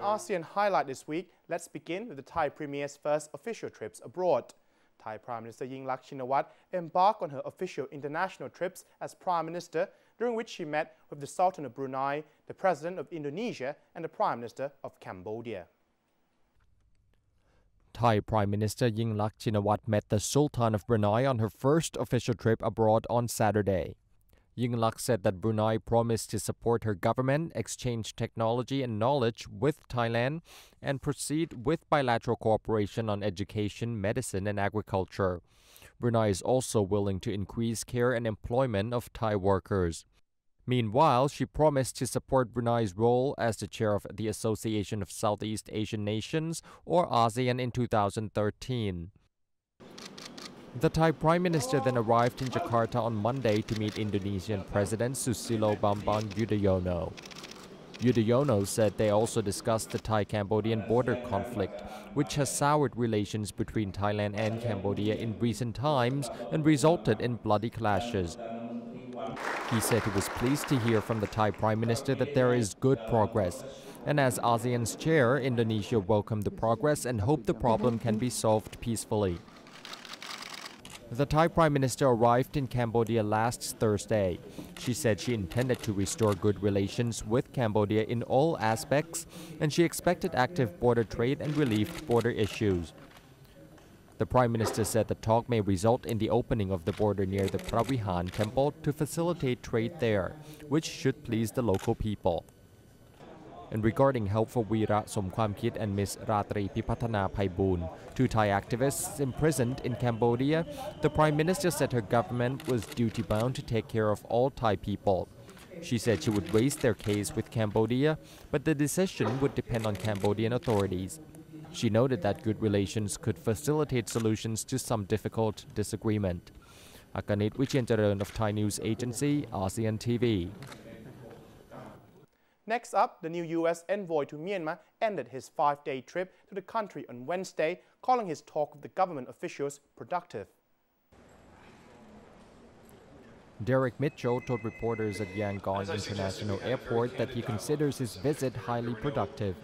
ASEAN highlight this week, let's begin with the Thai Premier's first official trips abroad. Thai Prime Minister Yingluck embarked on her official international trips as Prime Minister, during which she met with the Sultan of Brunei, the President of Indonesia and the Prime Minister of Cambodia. Thai Prime Minister Yingluck met the Sultan of Brunei on her first official trip abroad on Saturday. Yingluck said that Brunei promised to support her government, exchange technology and knowledge with Thailand, and proceed with bilateral cooperation on education, medicine and agriculture. Brunei is also willing to increase care and employment of Thai workers. Meanwhile, she promised to support Brunei's role as the chair of the Association of Southeast Asian Nations, or ASEAN, in 2013. The Thai Prime Minister then arrived in Jakarta on Monday to meet Indonesian President Susilo Bambang Yudhoyono. Yudhoyono said they also discussed the Thai-Cambodian border conflict, which has soured relations between Thailand and Cambodia in recent times and resulted in bloody clashes. He said he was pleased to hear from the Thai Prime Minister that there is good progress. And as ASEAN's chair, Indonesia welcomed the progress and hoped the problem can be solved peacefully. The Thai Prime Minister arrived in Cambodia last Thursday. She said she intended to restore good relations with Cambodia in all aspects, and she expected active border trade and relieved border issues. The Prime Minister said the talk may result in the opening of the border near the Pravihan temple to facilitate trade there, which should please the local people. And regarding helpful Weera Somkwamkit and Ms. Ratri Pipatana Phaiboon, two Thai activists imprisoned in Cambodia, the Prime Minister said her government was duty-bound to take care of all Thai people. She said she would raise their case with Cambodia, but the decision would depend on Cambodian authorities. She noted that good relations could facilitate solutions to some difficult disagreement. Akanit Wichienjaran of Thai News Agency, ASEAN TV. Next up, the new U.S. envoy to Myanmar ended his 5-day trip to the country on Wednesday, calling his talk with the government officials productive. Derek Mitchell told reporters at Yangon International Airport that he considers his visit highly productive.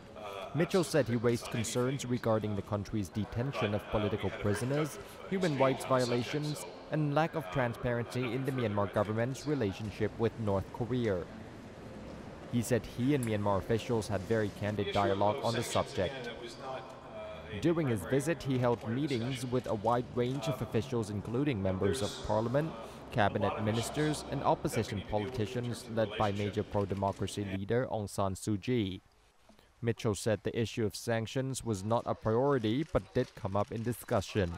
Mitchell said he raised concerns regarding the country's detention of political prisoners, human rights violations, and lack of transparency in the Myanmar government's relationship with North Korea. He said he and Myanmar officials had very candid dialogue on the subject. During his visit, he held meetings with a wide range of officials, including members of parliament, cabinet ministers, and opposition politicians led by major pro-democracy leader Aung San Suu Kyi. Mitchell said the issue of sanctions was not a priority but did come up in discussion.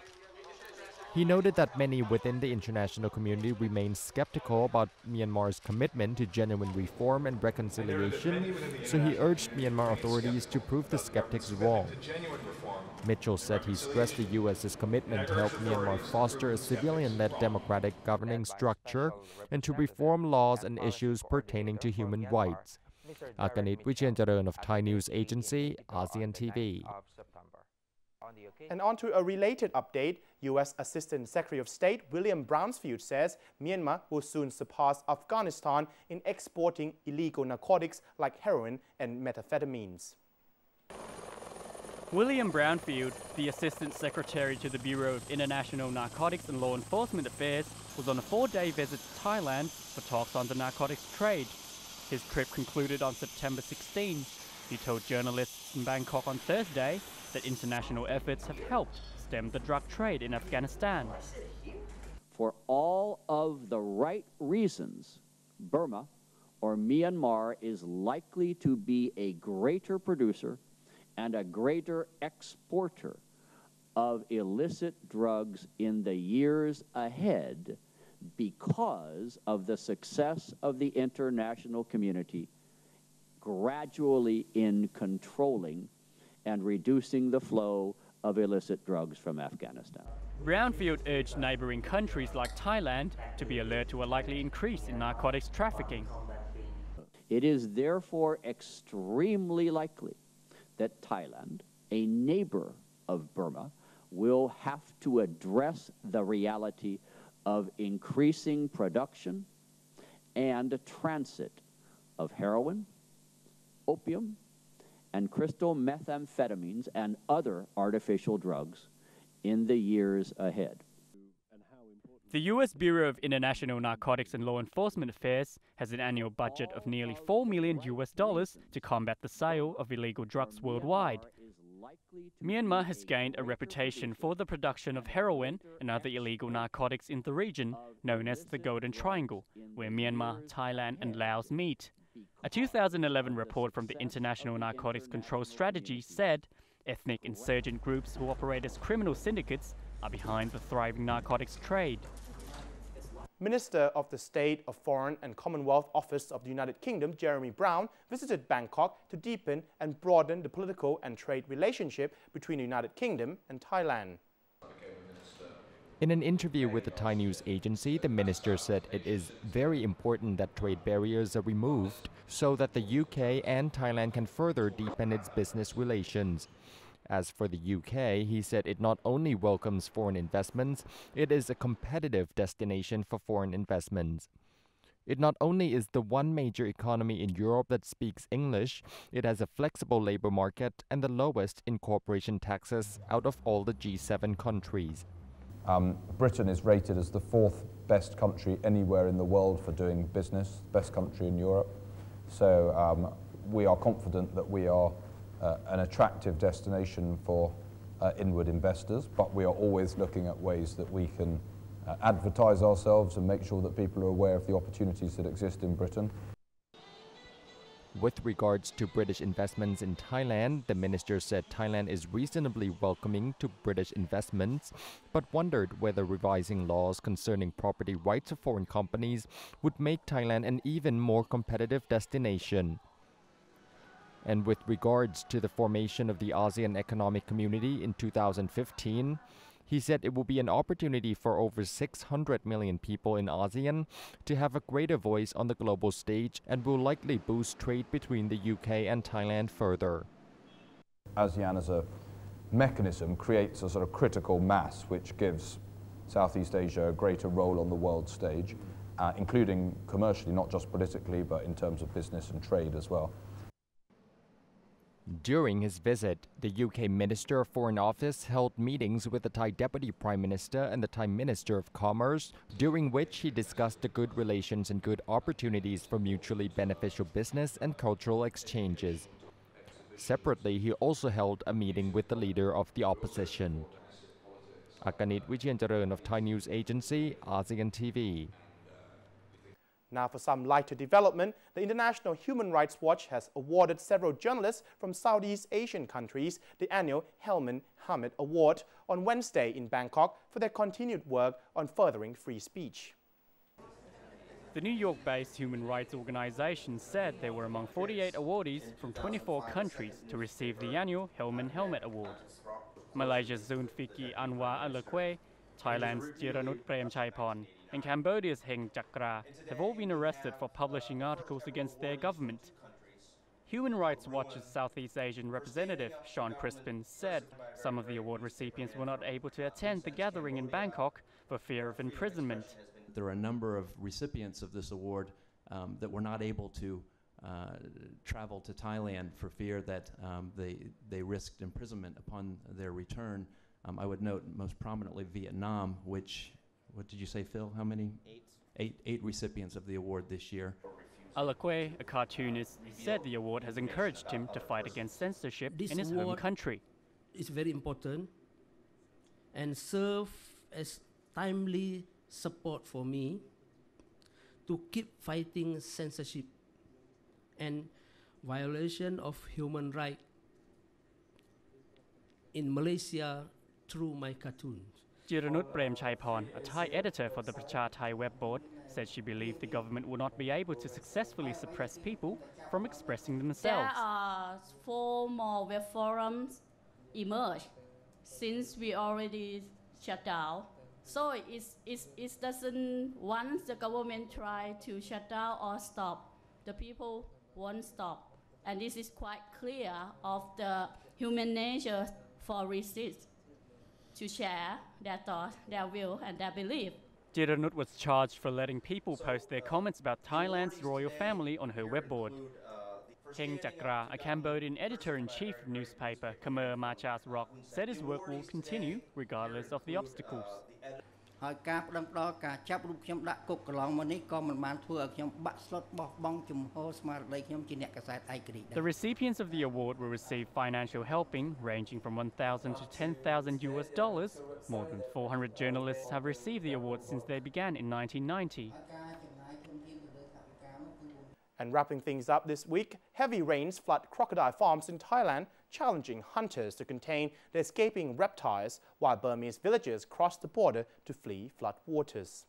He noted that many within the international community remain skeptical about Myanmar's commitment to genuine reform and reconciliation, so he urged Myanmar authorities to prove the skeptics wrong. Mitchell said he stressed the U.S.'s commitment to help Myanmar foster a civilian-led democratic governing structure and to reform laws and issues pertaining to human rights. Akanit Wichienjaran of Thai News Agency, ASEAN TV. And on to a related update, U.S. Assistant Secretary of State William Brownsfield says Myanmar will soon surpass Afghanistan in exporting illegal narcotics like heroin and methamphetamines. William Brownfield, the Assistant Secretary to the Bureau of International Narcotics and Law Enforcement Affairs, was on a 4-day visit to Thailand for talks on the narcotics trade. His trip concluded on September 16. He told journalists in Bangkok on Thursday that international efforts have helped stem the drug trade in Afghanistan. For all of the right reasons, Burma or Myanmar is likely to be a greater producer and a greater exporter of illicit drugs in the years ahead because of the success of the international community gradually in controlling and reducing the flow of illicit drugs from Afghanistan. Brownfield urged neighboring countries like Thailand to be alert to a likely increase in narcotics trafficking. It is therefore extremely likely that Thailand, a neighbor of Burma, will have to address the reality of increasing production and transit of heroin, opium, and crystal methamphetamines and other artificial drugs in the years ahead. The U.S. Bureau of International Narcotics and Law Enforcement Affairs has an annual budget of nearly $4 million to combat the sale of illegal drugs worldwide. Myanmar has gained a reputation for the production of heroin and other illegal narcotics in the region, known as the Golden Triangle, where Myanmar, Thailand and Laos meet. A 2011 report from the International Narcotics Control Strategy said ethnic insurgent groups who operate as criminal syndicates are behind the thriving narcotics trade. Minister of the State of Foreign and Commonwealth Office of the United Kingdom, Jeremy Browne, visited Bangkok to deepen and broaden the political and trade relationship between the United Kingdom and Thailand. In an interview with the Thai news agency, the minister said it is very important that trade barriers are removed so that the UK and Thailand can further deepen its business relations. As for the UK, he said it not only welcomes foreign investments, it is a competitive destination for foreign investments. It not only is the one major economy in Europe that speaks English, it has a flexible labor market and the lowest incorporation taxes out of all the G7 countries. Britain is rated as the fourth best country anywhere in the world for doing business, best country in Europe. So we are confident that we are an attractive destination for inward investors, but we are always looking at ways that we can advertise ourselves and make sure that people are aware of the opportunities that exist in Britain. With regards to British investments in Thailand, the minister said Thailand is reasonably welcoming to British investments, but wondered whether revising laws concerning property rights of foreign companies would make Thailand an even more competitive destination. And with regards to the formation of the ASEAN Economic Community in 2015, he said it will be an opportunity for over 600 million people in ASEAN to have a greater voice on the global stage and will likely boost trade between the UK and Thailand further. ASEAN as a mechanism creates a sort of critical mass which gives Southeast Asia a greater role on the world stage, including commercially, not just politically, but in terms of business and trade as well. During his visit, the UK Minister of Foreign Office held meetings with the Thai Deputy Prime Minister and the Thai Minister of Commerce, during which he discussed the good relations and good opportunities for mutually beneficial business and cultural exchanges. Separately, he also held a meeting with the leader of the opposition. Akanit Wijianjaran of Thai News Agency, ASEAN TV. Now for some lighter development, the International Human Rights Watch has awarded several journalists from Southeast Asian countries the annual Helman Hamid Award on Wednesday in Bangkok for their continued work on furthering free speech. The New York-based human rights organization said they were among 48 awardees from 24 countries to receive the annual Helman Helmet Award. Malaysia's Zulfikar Anwar Alakwe, Thailand's Jiranut Premchaiporn, and Cambodia's Heng Chakra have all been arrested for publishing articles against their government. Human Rights Watch's Southeast Asian representative, Sean Crispin, said some of the award recipients were not able to attend the gathering in Bangkok for fear of imprisonment. There are a number of recipients of this award that were not able to travel to Thailand for fear that they risked imprisonment upon their return. I would note most prominently Vietnam, which, what did you say, Phil? How many? Eight recipients of the award this year. Alakwe, a cartoonist, said the award has encouraged him to fight against censorship in his home country. It's very important and serve as timely support for me to keep fighting censorship and violation of human rights in Malaysia through my cartoons. Jiranut Premchaiporn, a Thai editor for the Pracha Thai web board, said she believed the government would not be able to successfully suppress people from expressing themselves. There are 4 more web forums emerged since we already shut down. So it doesn't, once the government try to shut down or stop, the people won't stop. And this is quite clear of the human nature for resist to share their thoughts, their will, and their belief. Jiranut was charged for letting people post their comments about Thailand's royal family on her web board. Heng Chakra, a Cambodian editor-in-chief of newspaper Khmer Machas Rock, said his work will continue regardless of the obstacles. The recipients of the award will receive financial helping ranging from $1,000 to $10,000. More than 400 journalists have received the award since they began in 1990. And wrapping things up this week, heavy rains flood crocodile farms in Thailand, challenging hunters to contain the escaping reptiles while Burmese villagers cross the border to flee flood waters.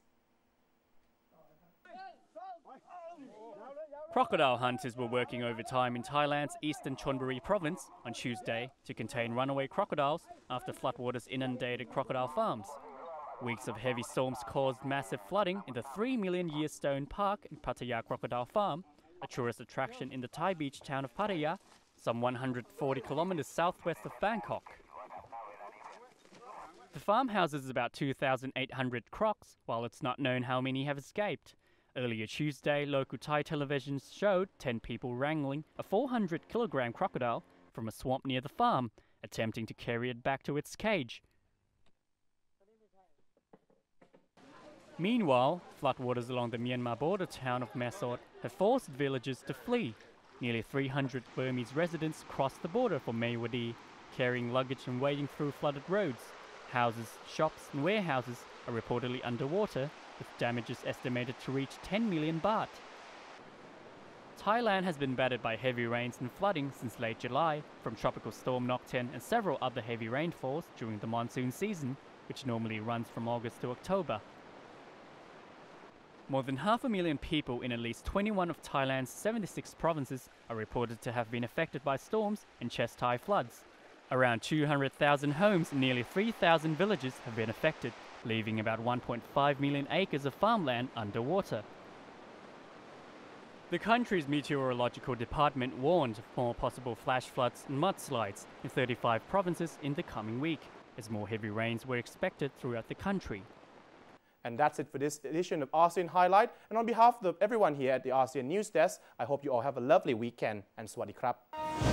Crocodile hunters were working overtime in Thailand's eastern Chonburi province on Tuesday to contain runaway crocodiles after floodwaters inundated crocodile farms. Weeks of heavy storms caused massive flooding in the 3 million year stone park in Pattaya Crocodile Farm, a tourist attraction in the Thai beach town of Pattaya, some 140 kilometers southwest of Bangkok. The farm houses about 2,800 crocs, while it's not known how many have escaped. Earlier Tuesday, local Thai television showed 10 people wrangling a 400-kilogram crocodile from a swamp near the farm, attempting to carry it back to its cage. Meanwhile, floodwaters along the Myanmar border town of Mesot have forced villagers to flee. Nearly 300 Burmese residents crossed the border from Mewadi, carrying luggage and wading through flooded roads. Houses, shops and warehouses are reportedly underwater, with damages estimated to reach 10 million baht. Thailand has been battered by heavy rains and flooding since late July from Tropical Storm Nokten and several other heavy rainfalls during the monsoon season, which normally runs from August to October. More than 500,000 people in at least 21 of Thailand's 76 provinces are reported to have been affected by storms and chest-high floods. Around 200,000 homes and nearly 3,000 villages have been affected, leaving about 1.5 million acres of farmland underwater. The country's meteorological department warned of more possible flash floods and mudslides in 35 provinces in the coming week, as more heavy rains were expected throughout the country. And that's it for this edition of ASEAN Highlight. And on behalf of everyone here at the ASEAN News Desk, I hope you all have a lovely weekend and Swadee Krap.